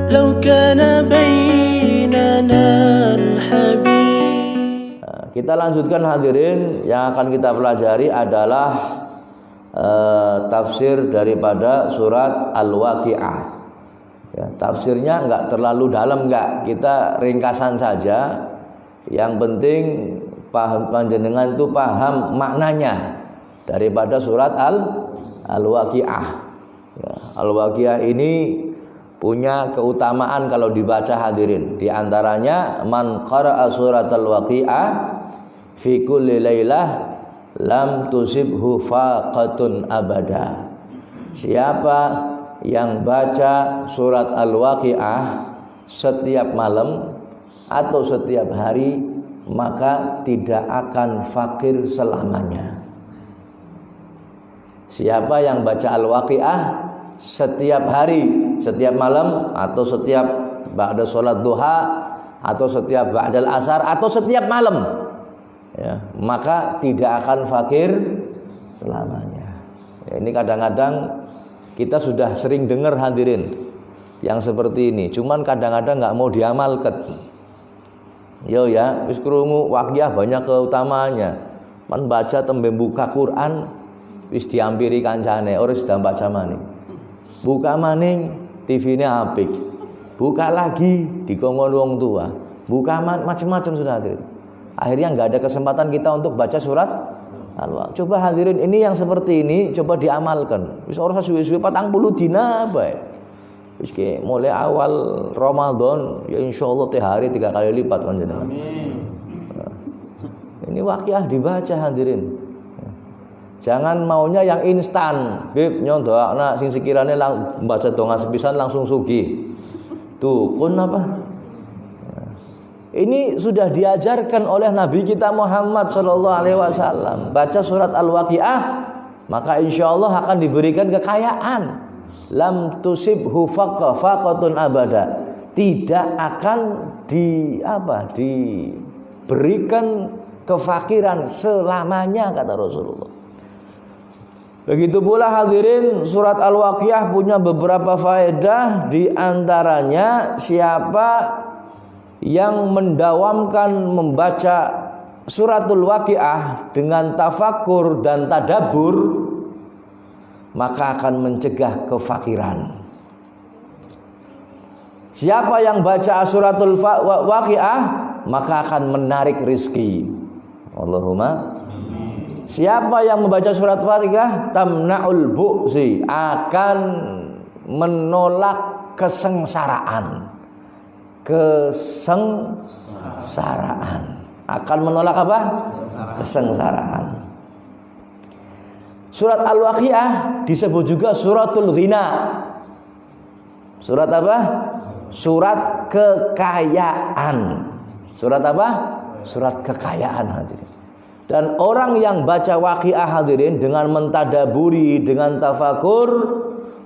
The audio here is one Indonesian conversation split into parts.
لو كان بيننا الحبيب. Kita lanjutkan hadirin, yang akan kita pelajari adalah tafsir daripada surat Al-Waqiah. Ya, tafsirnya enggak terlalu dalam, kita ringkasan saja. Yang penting paham, panjenengan itu paham maknanya daripada surat Al-Waqiah. Ya, Al-Waqiah ini punya keutamaan kalau dibaca hadirin. Di antaranya man qara'a surat Al-Waqiah fi kulli lailah lam tusibhu faqatun abada. Siapa yang baca surat Al-Waqiah setiap malam atau setiap hari, maka tidak akan fakir selamanya. Siapa yang baca Al-Waqiah setiap hari, setiap malam, atau setiap ba'da sholat duha, atau setiap ba'dal asar, atau setiap malam, ya, maka tidak akan fakir selamanya. Ya, ini kadang-kadang kita sudah sering dengar hadirin yang seperti ini, cuman kadang-kadang nggak mau diamalkan. Yo ya, wis krungu Waqiah banyak keutamaannya. Man baca tembe buka Quran wis diampiri kancane, ora sedang baca maning. Buka maning TV-ne apik. Buka lagi dikongkon wong tua. Buka macam-macam sudah hadirin. Akhirnya enggak ada kesempatan kita untuk baca surat Al-Waqiah. Coba hadirin, ini yang seperti ini coba diamalkan. Wis ora suwe-suwe 40 dina bae. Wis ke mulai awal Ramadan ya insyaallah teh hari 3 kali lipat panjenengan. Amin. Ini Waqiah dibaca hadirin. Jangan maunya yang instan. Bib nyondoakna sing sekirane baca donga sepisan langsung sugih. Tuh, kun apa? Ini sudah diajarkan oleh Nabi kita Muhammad sallallahu alaihi wasallam. Baca surat Al-Waqiah, maka insyaallah akan diberikan kekayaan. Lam tusibhu faqatun abada. Tidak akan diberikan kefakiran selamanya, kata Rasulullah. Begitu pula hadirin, surat Al-Waqiah punya beberapa faedah. Di antaranya siapa yang mendawamkan membaca suratul Waqiah dengan tafakkur dan tadabbur, maka akan mencegah kefakiran. Siapa yang baca suratul Waqiah, maka akan menarik rizki. Allahumma. Siapa yang membaca surat Waqiah, tamna'ul bu'si, akan menolak kesengsaraan. Kesengsaraan. Akan menolak apa? Kesengsaraan. Surat Al-Waqiah disebut juga suratul ghina. Surat apa? Surat kekayaan. Surat apa? Surat kekayaan hadirin. Dan orang yang baca Waqiah hadirin dengan mentadaburi, dengan tafakur,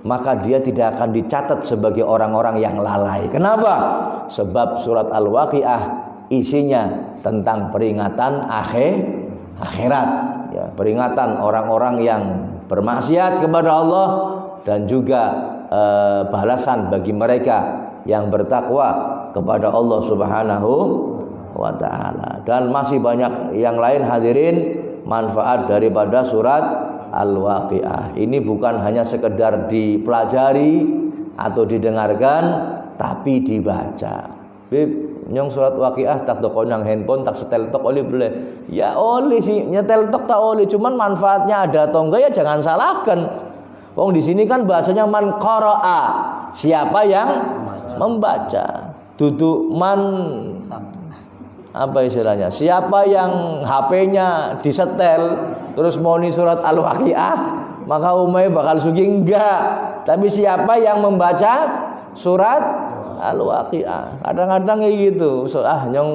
maka dia tidak akan dicatat sebagai orang-orang yang lalai. Kenapa? Sebab surat Al-Waqiah isinya tentang peringatan akhirat, ya, peringatan orang-orang yang bermaksiat kepada Allah, dan juga balasan bagi mereka yang bertakwa kepada Allah Subhanahu wa ta'ala. Dan masih banyak yang lain hadirin, manfaat daripada surat Al-Waqiah. Ini bukan hanya sekedar dipelajari atau didengarkan, tapi dibaca. Bib, nyong surat Waqiah tak dokon nang handphone, tak setel tok oleh boleh. Ya oleh sih, nyetel tok tak oleh, cuman manfaatnya ada atau enggak ya jangan salahkan. Wong di sini kan bahasanya man qara'a, siapa yang membaca. Duduk man apa istilahnya? Siapa yang HP-nya disetel terus moni surat Al-Waqiah, maka umai bakal sugih enggak. Tapi siapa yang membaca surat Al-Waqiah? Kadang-kadang kayak gitu. Nyong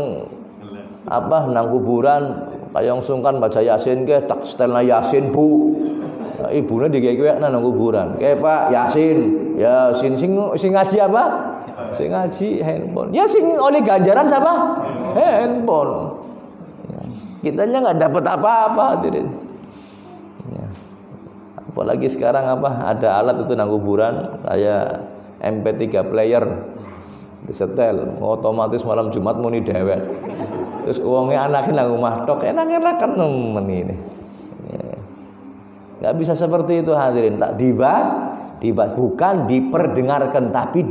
apa nang kuburan kayong sungkan baca Yasin ke tak setelna Yasin bu. Nah, ibunya digewek nang kuburan. Kayak Pak Yasin, Yasin sing ngaji apa? Sing ngaji handphone. Ya sing oleh ganjaran siapa? Handphone. Ya. Kitanya nggak dapat apa-apa, hadirin. Ya. Apalagi sekarang ada alat itu nang kuburan kayak MP3 player disetel, otomatis malam Jumat muni dewek. Terus uangnya anaknya nang omah tok, enak-enak kan nemen ini. Nggak bisa seperti itu hadirin. Tak bukan diperdengarkan, tapi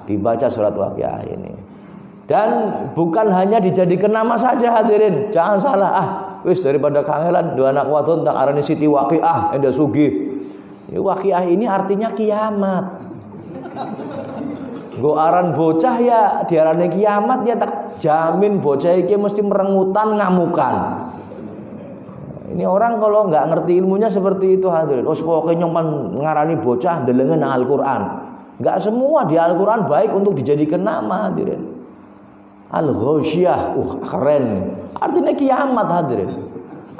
dibaca surat Waqiah ini. Dan bukan hanya dijadikan nama saja hadirin. Jangan salah, wis daripada kangelan dua anak wadon tak arani Siti Waqiah enda sugih. Waqiah ini artinya kiamat. Go aran bocah ya diarani kiamat ya tak jamin bocah iki mesti merengutan ngamukan. Ini orang kalau nggak ngerti ilmunya seperti itu hadirin. Oh pokoknya nyompan ngarani bocah delengen Al-Qur'an. Nggak semua di Al-Qur'an baik untuk dijadikan nama hadirin. Al-Ghasyiyah, keren. Artinya kiamat hadirin.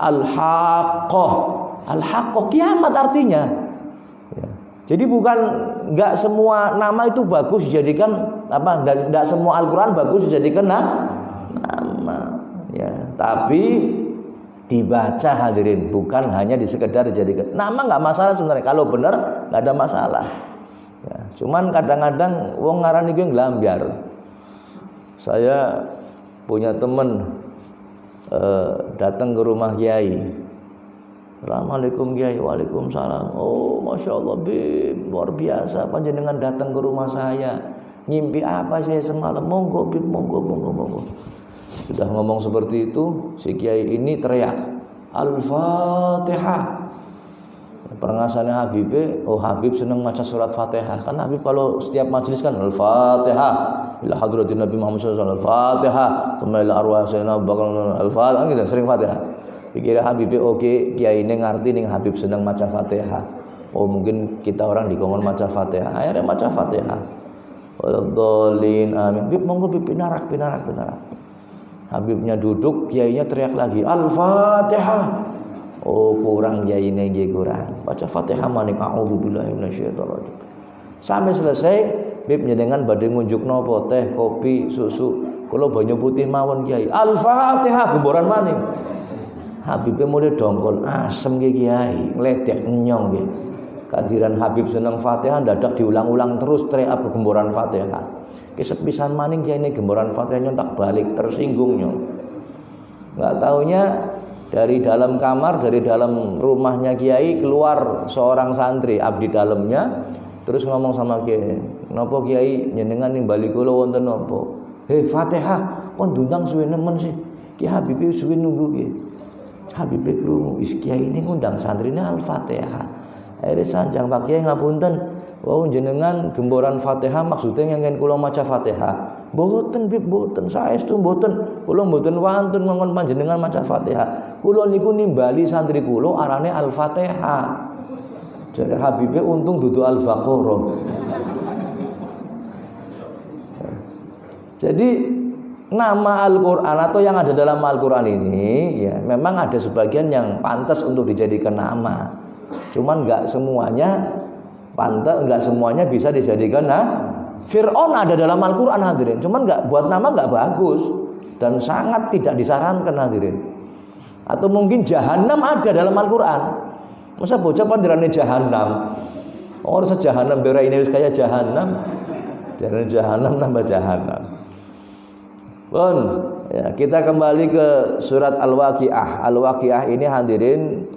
Al-Haqqah, Al-Haqqah kiamat artinya. Ya. Jadi bukan nggak semua nama itu bagus dijadikan nggak semua Al-Qur'an bagus dijadikan nama. Ya, tapi dibaca hadirin, bukan hanya disekedar dijadikan nama. Nggak masalah sebenarnya kalau benar, nggak ada masalah. Ya, cuman kadang-kadang wong ngaran iki nglambyar. Saya punya teman datang ke rumah Kiai. Assalamualaikum Kiai. Waalaikumsalam. Oh Masya Allah Bib, luar biasa panjenengan datang ke rumah saya. Ngimpi apa saya semalam? Monggo Bib, monggo. Sudah ngomong seperti itu, si Kiai ini teriak Al-Fatihah. Perengasannya Habib senang baca surat Fatihah. Kan Habib kalau setiap majelis kan Al-Fatihah ila hadratin Nabi Muhammad SAW, Al-Fatihah thumma ila arwah sayyidina Abu Bakar, Al-Fatihah gitu, sering Fatihah. Pikir Habib oke, Kiai ini ngerti ning Habib senang baca Fatihah. Oh mungkin kita orang dikongkon baca Fatihah. Akhirnya baca Fatihah. Waladhdallin amin. Bib monggo Bib pinarak. Habibnya duduk, Kiainya teriak lagi Al-Fatihah. Oh kurang Kiai ini kurang. Baca Fatihah maning a'udzubillahi minasyaitonirrajim. Sampai selesai, Bib njenengan badhe ngunjuk napa teh, kopi, susu. Kula banyu putih mawon Kiai. Al-Fatihah gemboran maning. Habibnya mulai dongkol, asem nggih Kiai, ngledek nyong nggih. Kehadiran Habib seneng Fatihah dadak diulang-ulang terus teriak gemboran Fatihah. Kesepisan maning Kiai ini gemboran Fatihah nyontak balik, tersinggung nyong. Enggak taunya dari dalam kamar, dari dalam rumahnya Kiai keluar seorang santri abdi dalamnya, terus ngomong sama Kiai, "Napa Kiai njenengan nimbali kula wonten napa?" "Heh Fatihah, kon ndundang suwe nemen sih. Ki Habib suwe nunggu ki." Habib krungu, Kiai ini ngundang santrine Al-Fatihah. Akhirnya sanjang Pak Kiai ngapunten, wau jenengan gemboran Fatihah maksudnya ngengken kula maca Fatihah. Mboten Bib, mboten, saestu mboten. Kula mboten wantun ngongon panjenengan maca Fatihah. Kula niku nimbali santri kula arane Al-Fatihah. Jadi Habibnya untung dudu Al-Baqarah. Jadi nama Al-Quran atau yang ada dalam Al-Quran ini ya memang ada sebagian yang pantas untuk dijadikan nama. Cuman nggak semuanya pantas, nggak semuanya bisa dijadikan Fir'aun ada dalam Al-Quran hadirin, cuman nggak buat nama nggak bagus dan sangat tidak disarankan hadirin. Atau mungkin Jahannam ada dalam Al-Quran. Masa bocah pandirane Jahannam? Orang sejahanam bera ini kayak Jahannam. Jangan Jahannam nambah Jahannam. Bon, ya, kita kembali ke surat Al-Waqiah. Al-Waqiah ini hadirin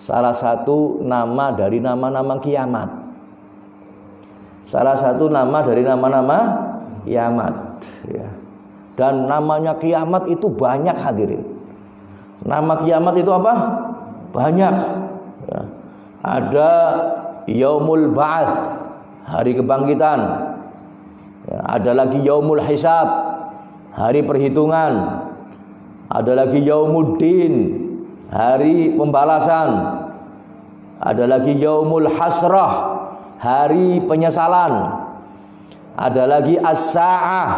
salah satu nama dari nama-nama kiamat. Salah satu nama dari nama-nama kiamat ya. Dan namanya kiamat itu banyak hadirin. Nama kiamat itu apa? Banyak ya. Ada Yaumul Ba'ats, hari kebangkitan ya. Ada lagi Yaumul Hisab, hari perhitungan. Ada lagi Yaumuddin, hari pembalasan. Ada lagi Yaumul Hasrah, hari penyesalan. Ada lagi As-Sa'ah,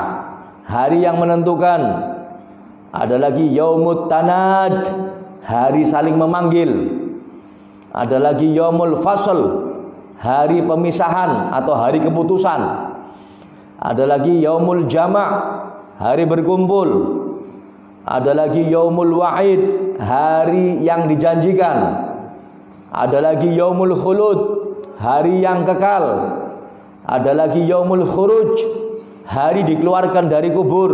hari yang menentukan. Ada lagi Yaumut Tanad, hari saling memanggil. Ada lagi Yaumul Fasl, hari pemisahan atau hari keputusan. Ada lagi Yaumul Jama', hari berkumpul. Ada lagi Yaumul Wa'id, hari yang dijanjikan. Ada lagi yaumul khulud, hari yang kekal. Ada lagi yaumul khuruj, hari dikeluarkan dari kubur.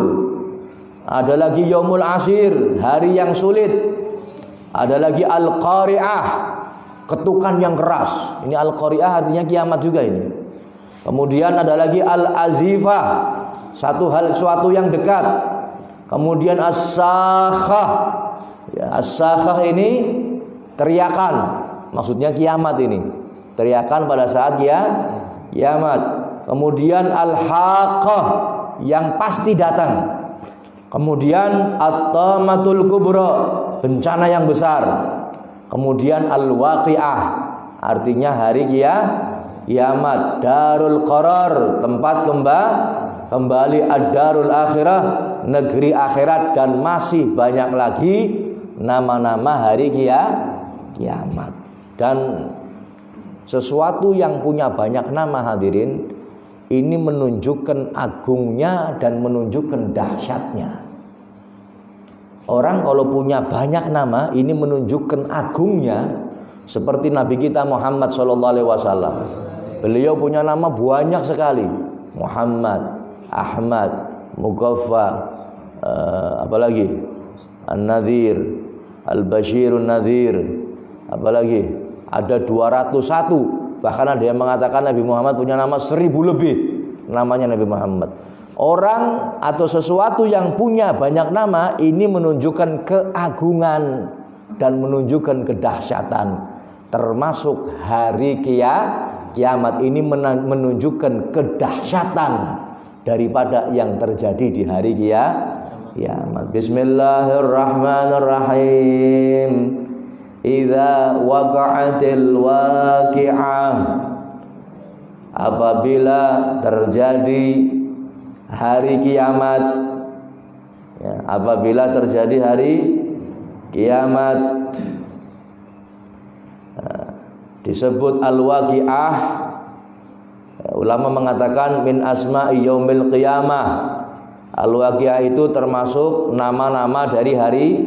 Ada lagi yaumul asir, hari yang sulit. Ada lagi al-qari'ah, ketukan yang keras. Ini al-qari'ah artinya kiamat juga ini. Kemudian ada lagi al-azifah, suatu yang dekat. Kemudian as-sakhah. Ya, as-sakhah ini teriakan, maksudnya kiamat ini. Teriakan pada saat kiamat. Kemudian al-haqqah, yang pasti datang. Kemudian at-tamatul kubra, bencana yang besar. Kemudian al-waqi'ah, artinya hari kiamat. Darul qarar, tempat kembali. Ad-darul akhirah, negeri akhirat. Dan masih banyak lagi nama-nama hari kiamat. Dan sesuatu yang punya banyak nama, hadirin, ini menunjukkan agungnya dan menunjukkan dahsyatnya. Orang kalau punya banyak nama, ini menunjukkan agungnya. Seperti Nabi kita Muhammad SAW. Beliau punya nama banyak sekali. Muhammad, Ahmad, Mughaffa, apalagi An-Nadhir, Al-Bashirun Nadhir, apalagi ada 201. Bahkan ada yang mengatakan Nabi Muhammad punya nama 1000 lebih namanya Nabi Muhammad. Orang atau sesuatu yang punya banyak nama ini menunjukkan keagungan dan menunjukkan kedahsyatan. Termasuk hari kiamat ini menunjukkan kedahsyatan daripada yang terjadi di hari kiamat. Bismillahirrahmanirrahim. Idza waqa'atil waqi'ah, apabila terjadi hari kiamat, ya, apabila terjadi hari kiamat, disebut al-waqi'ah. Ulama mengatakan min asma'i yaumil qiyamah. Al-waqi'ah itu termasuk nama-nama dari hari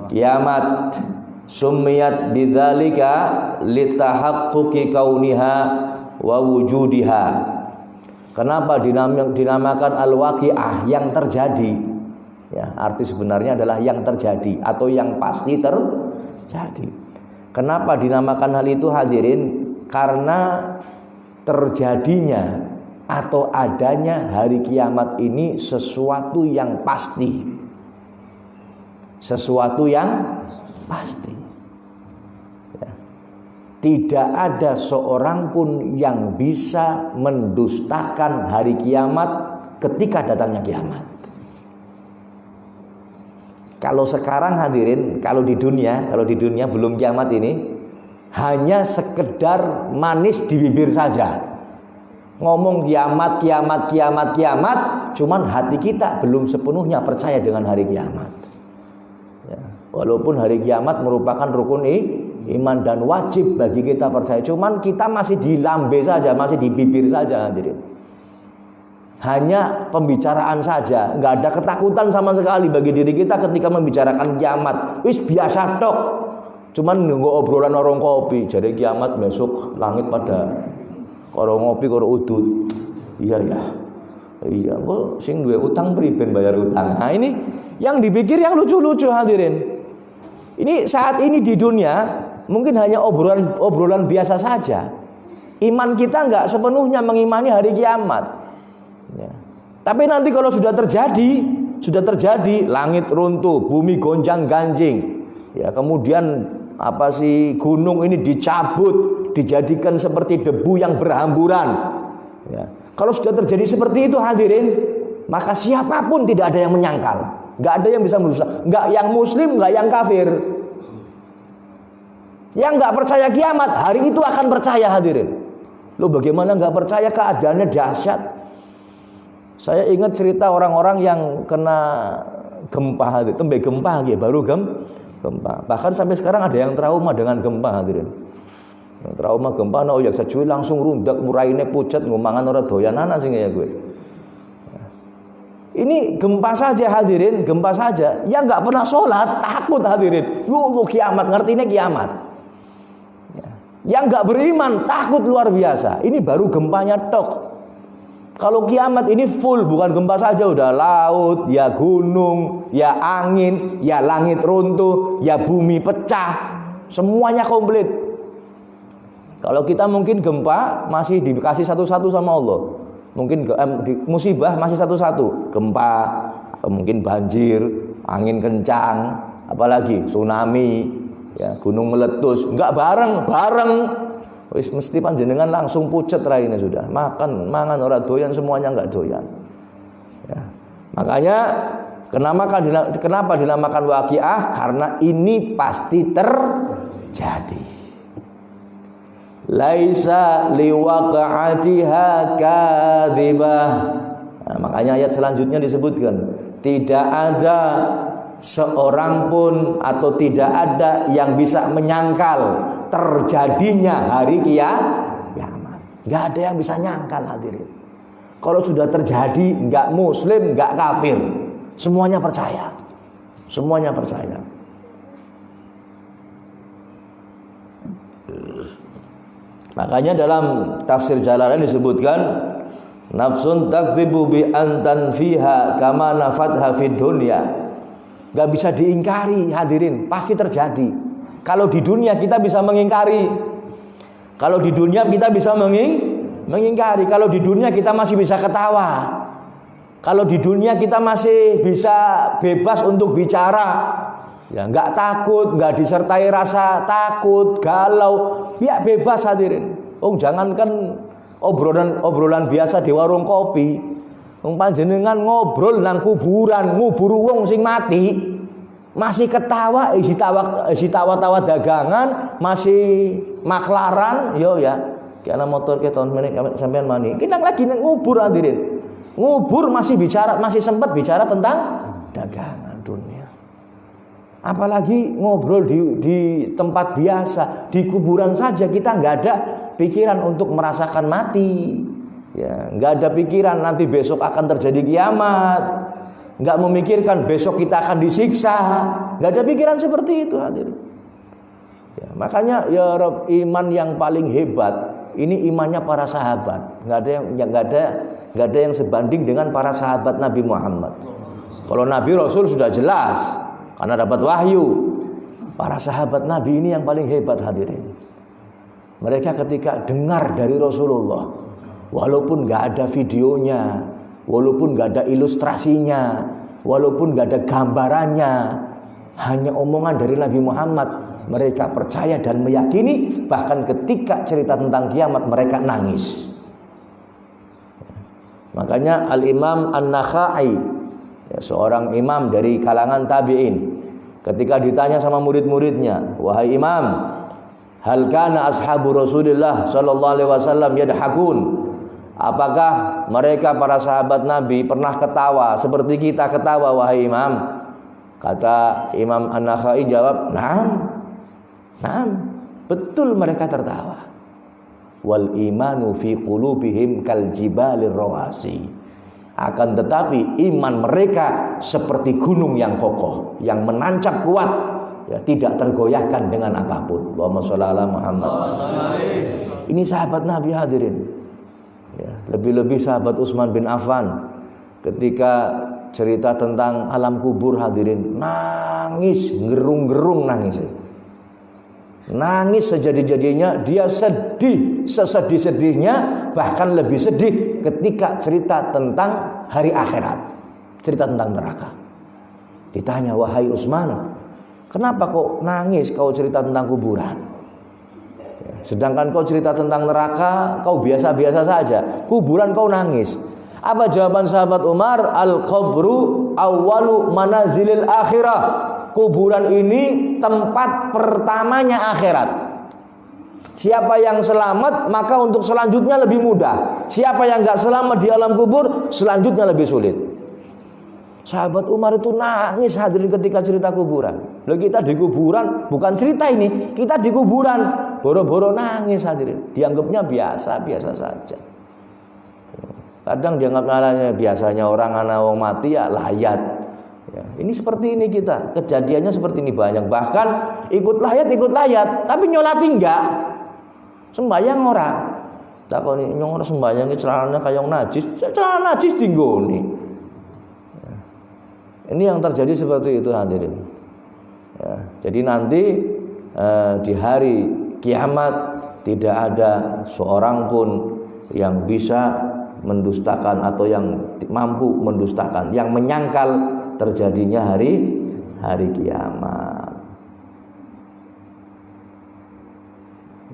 kiamat. Summiyat bidzalika litahaqquqi kauniha wa wujudiha. Kenapa dinamakan al-waqi'ah, yang terjadi? Ya, arti sebenarnya adalah yang terjadi atau yang pasti terjadi. Kenapa dinamakan hal itu, hadirin? Karena terjadinya atau adanya hari kiamat ini sesuatu yang pasti. Sesuatu yang pasti. Ya. Tidak ada seorang pun yang bisa mendustakan hari kiamat ketika datangnya kiamat. Kalau sekarang, hadirin, kalau di dunia belum kiamat ini, hanya sekedar manis di bibir saja. Ngomong kiamat, cuman hati kita belum sepenuhnya percaya dengan hari kiamat. Ya. Walaupun hari kiamat merupakan rukun iman dan wajib bagi kita percaya, cuman kita masih di lambe saja, masih di bibir saja, hadirin. Hanya pembicaraan saja, nggak ada ketakutan sama sekali bagi diri kita ketika membicarakan kiamat. Wis biasa tok, cuman nunggu obrolan orang kopi. Jadi kiamat besok langit pada orang ngopi, orang udut. Iya, kok sing duwe utang priben bayar utang. Nah, ini yang dipikir yang lucu-lucu, hadirin. Ini saat ini di dunia mungkin hanya obrolan biasa saja. Iman kita nggak sepenuhnya mengimani hari kiamat. Ya. Tapi nanti kalau sudah terjadi, langit runtuh, bumi gonjang-ganjing, ya, kemudian gunung ini dicabut, dijadikan seperti debu yang berhamburan. Ya. Kalau sudah terjadi seperti itu, hadirin, maka siapapun tidak ada yang menyangkal, nggak ada yang bisa merusak, nggak yang muslim, nggak yang kafir. Yang nggak percaya kiamat, hari itu akan percaya, hadirin. Lo bagaimana nggak percaya? Keadaannya dahsyat. Saya ingat cerita orang-orang yang kena gempa, tembe gempa gitu, baru gempa. Bahkan sampai sekarang ada yang trauma dengan gempa, hadirin. Trauma gempa, ya sajuwi langsung rundak, muraine pucet, ngomangan ora doyanana sing ya gue. Ini gempa saja, hadirin, gempa saja. Yang nggak pernah sholat takut, hadirin. Lu kiamat, ngertinya kiamat. Ya. Yang nggak beriman takut luar biasa. Ini baru gempanya tok. Kalau kiamat ini full, bukan gempa saja, udah laut, ya gunung, ya angin, ya langit runtuh, ya bumi pecah, semuanya komplit. Kalau kita mungkin gempa masih dikasih satu-satu sama Allah. Mungkin musibah masih satu-satu, gempa, mungkin banjir, angin kencang, apalagi tsunami, ya gunung meletus, enggak bareng. Wis mesti panjenengan langsung pucet raine sudah. Mangan ora doyan, semuanya enggak doyan. Ya. Makanya kenapa dinamakan waqiah? Karena ini pasti terjadi. Laisa liwaqa'atiha kadzibah. Nah, makanya ayat selanjutnya disebutkan, tidak ada seorang pun atau tidak ada yang bisa menyangkal terjadinya hari kiamat. Nggak ada yang bisa nyangkal hadirin. Kalau sudah terjadi, nggak muslim, nggak kafir, semuanya percaya. Semuanya percaya. Makanya dalam tafsir Jalalain disebutkan, nafsun takdzibu bi antan fiha kama nafatha fid dunya. Nggak bisa diingkari hadirin, pasti terjadi. Kalau di dunia kita bisa mengingkari. Kalau di dunia kita bisa mengingkari. Kalau di dunia kita masih bisa ketawa. Kalau di dunia kita masih bisa bebas untuk bicara. Ya, nggak takut, nggak disertai rasa takut, galau. Ya bebas hadirin. Jangankan obrolan biasa di warung kopi. Panjenengan ngobrol nang kuburan, ngubur wong sing mati. Masih ketawa, isi tawa dagangan, masih maklaran, yo ya. Karena motor ke tahun menit sampean mani. Kita lagi ngubur hadirin. Ngubur masih bicara, masih sempat bicara tentang dagangan dunia. Apalagi ngobrol di tempat biasa, di kuburan saja kita nggak ada pikiran untuk merasakan mati. Ya, nggak ada pikiran nanti besok akan terjadi kiamat. Nggak memikirkan besok kita akan disiksa, nggak ada pikiran seperti itu hadirin. Ya, makanya ya Rob, iman yang paling hebat ini imannya para sahabat. Nggak ada yang sebanding dengan para sahabat Nabi Muhammad. Kalau Nabi Rasul sudah jelas karena dapat wahyu. Para sahabat Nabi ini yang paling hebat hadirin. Mereka ketika dengar dari Rasulullah, walaupun nggak ada videonya, walaupun gak ada ilustrasinya, walaupun gak ada gambarannya, hanya omongan dari Nabi Muhammad, mereka percaya dan meyakini. Bahkan ketika cerita tentang kiamat mereka nangis. Makanya Al-Imam An-Nakhai, seorang imam dari kalangan tabi'in, ketika ditanya sama murid-muridnya, wahai imam, hal kana ashabu Rasulillah sallallahu alaihi wasallam yadhakun? Apakah mereka para sahabat Nabi pernah ketawa seperti kita ketawa wahai imam? Kata Imam An-Nakhai jawab, "Naam, betul mereka tertawa. Wal imanu fi qulubihim kal jibalir rawasi." Akan tetapi iman mereka seperti gunung yang kokoh, yang menancap kuat, ya, tidak tergoyahkan dengan apapun. Allahumma shalli ala Muhammad. Ini sahabat Nabi hadirin. Ya, lebih-lebih sahabat Utsman bin Affan ketika cerita tentang alam kubur hadirin, nangis, gerung-gerung nangis. Nangis sejadi-jadinya, dia sedih sesedih-sedihnya, bahkan lebih sedih ketika cerita tentang hari akhirat, cerita tentang neraka. Ditanya, wahai Utsman, kenapa kok nangis kau cerita tentang kuburan? Sedangkan kau cerita tentang neraka, kau biasa-biasa saja. Kuburan kau nangis. Apa jawaban sahabat Umar? Al-qabru awwalu manazilil akhirah. Kuburan ini tempat pertamanya akhirat. Siapa yang selamat, maka untuk selanjutnya lebih mudah. Siapa yang gak selamat di alam kubur, selanjutnya lebih sulit. Sahabat Umar itu nangis hadirin ketika cerita kuburan. Lalu kita di kuburan, bukan cerita ini, kita di kuburan, boro-boro nangis hadirin. Dianggapnya biasa-biasa saja. Kadang dianggapnya biasanya orang anak wong mati ya layat. Ya, ini seperti ini kita, kejadiannya seperti ini banyak. Bahkan ikut layat, tapi nyolati enggak. Sembayang ora. Takoni nyong ora sembayang iki celanane kaya najis. Celana najis dinggoni. Ini yang terjadi seperti itu hadirin. Ya, jadi nanti di hari kiamat tidak ada seorang pun yang bisa mendustakan atau yang mampu mendustakan, yang menyangkal terjadinya hari kiamat.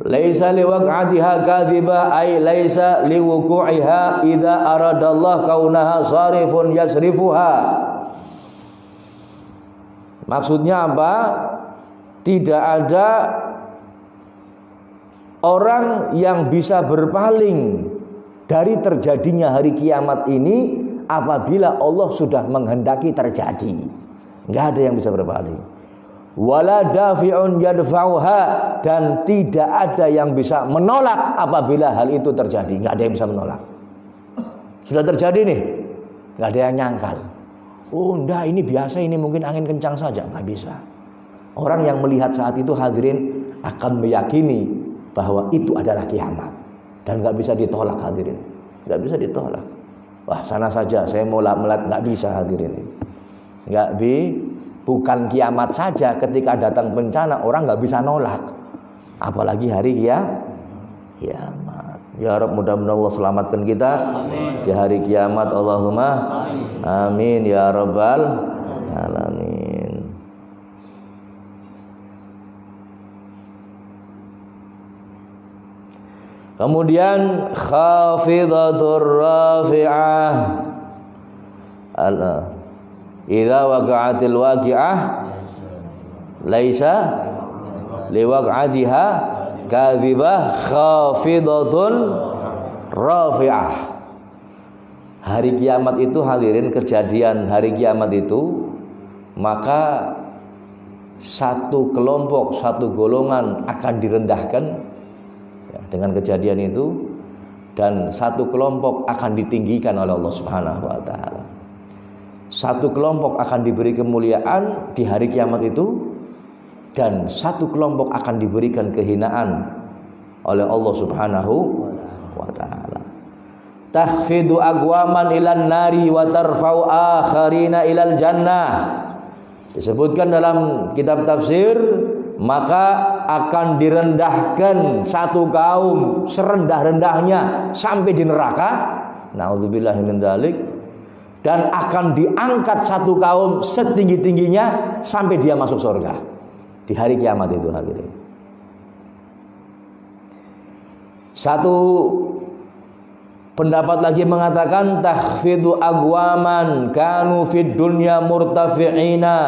Laisa liwaq'atiha kadhibah ay laisa liwuqu'iha idza aradallah kaunaha sarifun yasrifuha. Maksudnya apa? Tidak ada orang yang bisa berpaling dari terjadinya hari kiamat ini apabila Allah sudah menghendaki terjadi. Enggak ada yang bisa berpaling. Wala dafi'un yadfa'uha, dan tidak ada yang bisa menolak apabila hal itu terjadi. Enggak ada yang bisa menolak. Sudah terjadi nih, enggak ada yang nyangkal. Oh enggak, ini biasa, ini mungkin angin kencang saja. Enggak bisa. Orang yang melihat saat itu hadirin akan meyakini bahwa itu adalah kiamat. Dan enggak bisa ditolak hadirin. Enggak bisa ditolak. Wah sana saja saya mau melihat, enggak bisa hadirin. Enggak bukan kiamat saja, ketika datang bencana orang enggak bisa nolak. Apalagi hari kiamat. Ya Rabb, mudah-mudahan Allah selamatkan kita di hari kiamat. Allahumma amin ya rabbal alamin. Kemudian khafidatur rafi'ah. Idza waqa'atil waqi'ah laisa liwaq'atiha kadhibah khafidatun rafi'ah. Hari kiamat itu hadirin, kejadian hari kiamat itu, maka satu kelompok, satu golongan akan direndahkan ya, dengan kejadian itu, dan satu kelompok akan ditinggikan oleh Allah Subhanahu wa taala. Satu kelompok akan diberi kemuliaan di hari kiamat itu, dan satu kelompok akan diberikan kehinaan oleh Allah Subhanahu wa taala. Tahfidu aqwaman ilan nari wa tarfa'u akharina ilal jannah. Disebutkan dalam kitab tafsir, maka akan direndahkan satu kaum serendah-rendahnya sampai di neraka. Nauzubillahi min dzalik. Dan akan diangkat satu kaum setinggi-tingginya sampai dia masuk surga. Di hari kiamat itu hadirin. Satu pendapat lagi mengatakan takhfidu aqwaman kanu fid dunya murtafi'ina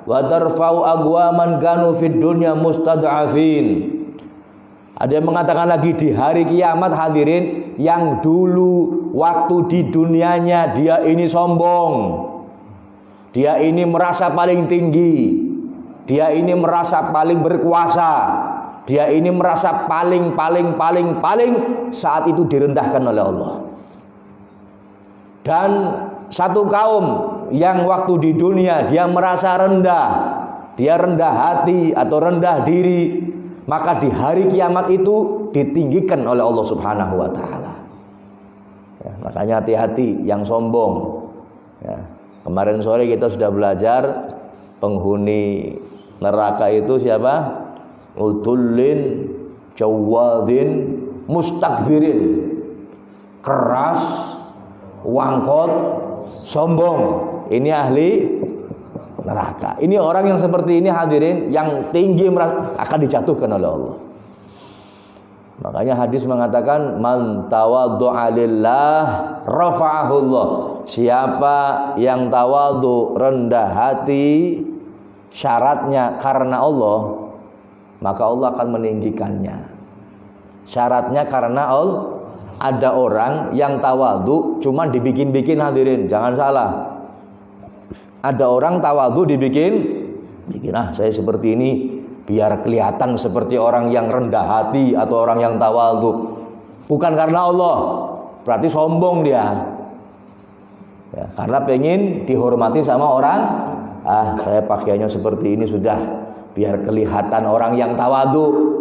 wa tarfa'u aqwaman kanu fid dunya mustad'afin. Ada yang mengatakan lagi di hari kiamat hadirin, yang dulu waktu di dunianya dia ini sombong, dia ini merasa paling tinggi, dia ini merasa paling berkuasa, dia ini merasa paling saat itu direndahkan oleh Allah. Dan satu kaum yang waktu di dunia dia merasa rendah, dia rendah hati atau rendah diri, maka di hari kiamat itu ditinggikan oleh Allah Subhanahu wa taala. Ya, makanya hati-hati yang sombong. Ya, kemarin sore kita sudah belajar penghuni neraka itu siapa? Utullin, jawadin, mustakbirin. Keras, wangkot, sombong. Ini ahli neraka. Ini orang yang seperti ini hadirin, yang tinggi akan dijatuhkan oleh Allah. Makanya hadis mengatakan man tawaddu'a lillah rafa'ahu Allah. Siapa yang tawadhu, rendah hati, syaratnya karena Allah, maka Allah akan meninggikannya. Syaratnya karena Allah. Ada orang yang tawadhu cuman dibikin-bikin hadirin, jangan salah. Ada orang tawadhu dibikin, saya seperti ini biar kelihatan seperti orang yang rendah hati atau orang yang tawadhu. Bukan karena Allah, berarti sombong dia. Ya, karena pengen dihormati sama orang. Saya pakaiannya seperti ini sudah biar kelihatan orang yang tawadhu.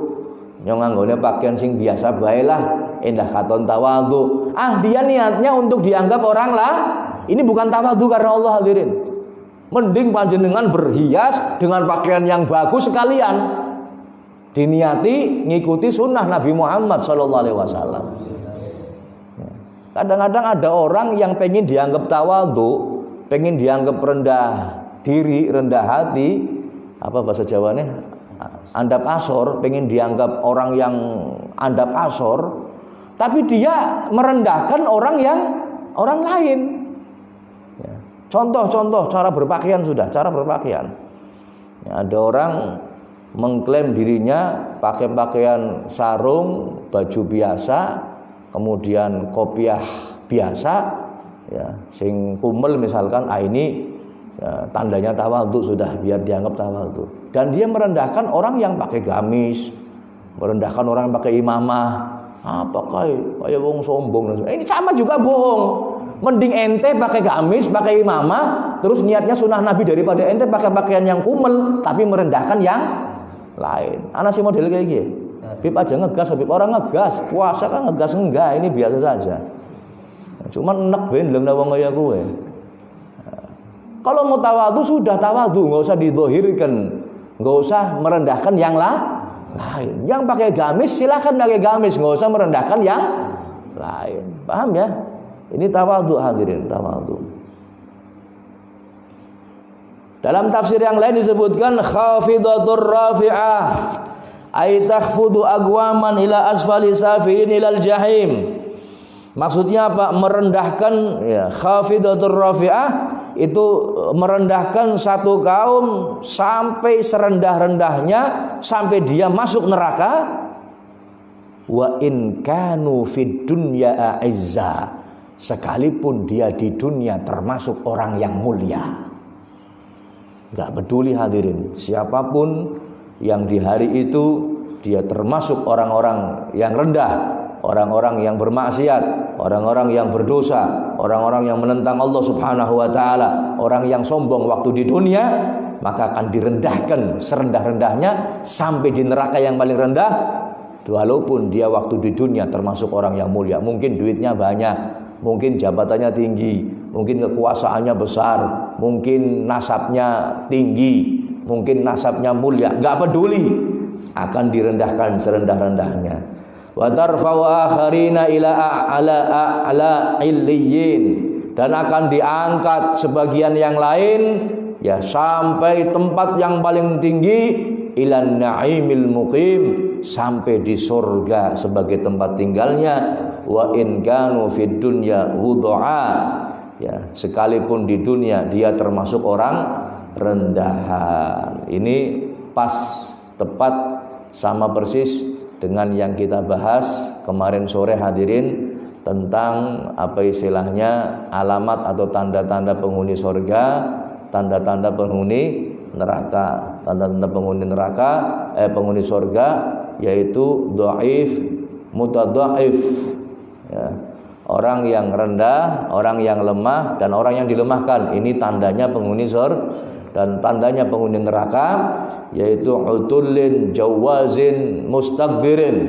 Yang nganggone pakaian sing biasa bae lah, endah katon tawadhu. Dia niatnya untuk dianggap orang lah. Ini bukan tawadhu karena Allah, hadirin. Mending panjenengan berhias dengan pakaian yang bagus sekalian. Diniati ngikuti sunnah Nabi Muhammad SAW. Kadang-kadang ada orang yang pengen dianggap tawadhu, pengen dianggap rendah diri, rendah hati, apa bahasa Jawanya? Andap asor, pengen dianggap orang yang andap asor, tapi dia merendahkan orang lain. Contoh cara berpakaian sudah, cara berpakaian. Ada orang mengklaim dirinya pakai pakaian sarung, baju biasa, kemudian kopiah biasa, ya, sing kumel misalkan, ini ya, tandanya tawadhu sudah, biar dianggap tawadhu. Dan dia merendahkan orang yang pakai gamis, merendahkan orang yang pakai imamah. Apa kayak wong sombong. Ini sama juga bohong. Mending ente pakai gamis, pakai imamah, terus niatnya sunnah Nabi, daripada ente pakai pakaian yang kumel tapi merendahkan yang lain. Anak si model kayak gini. Bib aja ngegas, Bib orang ngegas. Puasa kan ngegas enggak, ini biasa saja. Cuman enek bendeng wong kaya kowe. Kalau mau tawadhu sudah tawadhu, enggak usah didohirkan, enggak usah merendahkan yang lain. Yang pakai gamis silakan pakai gamis, enggak usah merendahkan yang lain. Paham ya? Ini tawadhu, hadirin, tawadhu. Dalam tafsir yang lain disebutkan khafidatur rafi'ah, ay takhfudu aqwaman ila asfali safilin ilal jahim. Maksudnya apa? Merendahkan, ya, khafidatur rafi'ah itu merendahkan satu kaum sampai serendah-rendahnya, sampai dia masuk neraka. Wa in kanu fid dunya a'izza, sekalipun dia di dunia termasuk orang yang mulia. Gak peduli, hadirin, siapapun yang di hari itu dia termasuk orang-orang yang rendah, orang-orang yang bermaksiat, orang-orang yang berdosa, orang-orang yang menentang Allah Subhanahu wa taala, orang yang sombong waktu di dunia, maka akan direndahkan serendah-rendahnya sampai di neraka yang paling rendah. Walaupun dia waktu di dunia termasuk orang yang mulia, mungkin duitnya banyak, mungkin jabatannya tinggi, mungkin kekuasaannya besar, mungkin nasabnya tinggi, mungkin nasabnya mulia, enggak peduli, akan direndahkan serendah-rendahnya. Wa tarfa'u akharina ila a'la illiyin, dan akan diangkat sebagian yang lain ya sampai tempat yang paling tinggi, ilan na'imil muqim, sampai di surga sebagai tempat tinggalnya. Wa in kanu fid dunya wudu'a, ya, sekalipun di dunia dia termasuk orang rendahan. Ini pas, tepat, sama persis dengan yang kita bahas kemarin sore, hadirin, tentang apa istilahnya alamat atau tanda-tanda penghuni surga, tanda-tanda penghuni neraka. Tanda-tanda penghuni neraka, penghuni surga, yaitu dhaif, mutadhaif, ya, orang yang rendah, orang yang lemah, dan orang yang dilemahkan. Ini tandanya penghuni surga. Dan tandanya penghuni neraka yaitu utullin jawazin mustakbirin,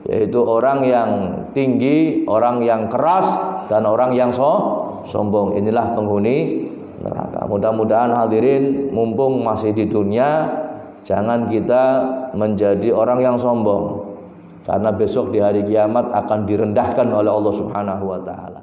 yaitu orang yang tinggi, orang yang keras, dan orang yang sombong. Inilah penghuni neraka. Mudah-mudahan, hadirin, mumpung masih di dunia, jangan kita menjadi orang yang sombong, karena besok di hari kiamat akan direndahkan oleh Allah Subhanahu wa taala.